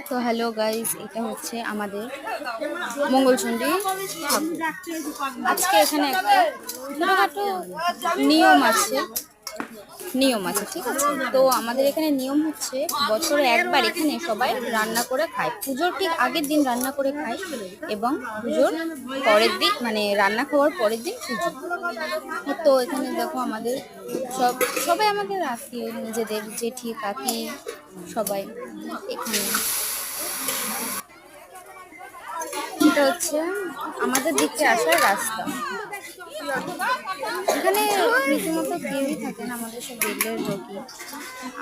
তো hello guys, এটা হচ্ছে আমাদের মঙ্গলচণ্ডী ঠাকুর। আজকে এখানে একটা ছোটখাটো নিয়ম আছে, ঠিক আছে। তো আমাদের এখানে নিয়ম হচ্ছে বছরে একবার এখানে সবাই রান্না করে খায়। পুজোর ঠিক আগের দিন রান্না করে খায় এবং পুজোর পরের দিন মানে রান্না খাওয়ার পরের দিন পুজো। তো এখানে দেখো আমাদের সবাই আমাদের আত্মীয়, নিজেদের জেঠি কাকি সবাই এখানে। এটা হচ্ছে আমাদের দিকে আসার রাস্তা। এখানে রীতিমতো কেউই থাকে না, আমাদের সব বেলের রোগী,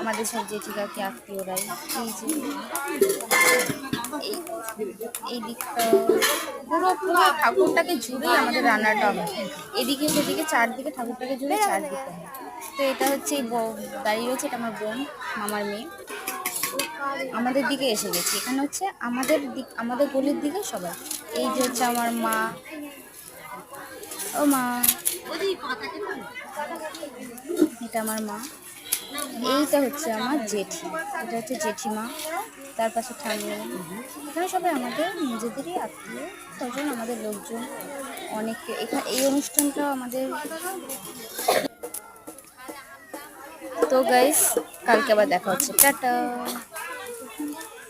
আমাদের সব জেঠি কাকি আত্মীয়রাই। এই যে এই এই দিকটা পুরো পুরো ঠাকুরটাকে জুড়েই আমাদের রান্নাটা হয়। এদিকে সেদিকে চারদিকে ঠাকুরটাকে জুড়ে চারদিকে হয়। তো এটা হচ্ছে দাঁড়িয়ে রয়েছে, এটা আমার বোন, মামার মেয়ে। আমাদের দিকে এসে গেছি, এখানে হচ্ছে আমাদের গলির দিকে সবাই। এই যে হচ্ছে আমার মা, ও মা, এটা আমার মা, এইটা হচ্ছে আমার জেঠি, এটা হচ্ছে জেঠিমা, তার পাশে ঠাম্মি। এখানে সবাই আমাদের নিজেদেরই আত্মীয় স্বজন, আমাদের লোকজন অনেকে। এখানে এই অনুষ্ঠানটা আমাদের। তো গাইস, কালকে আবার দেখা হচ্ছে, টাটা।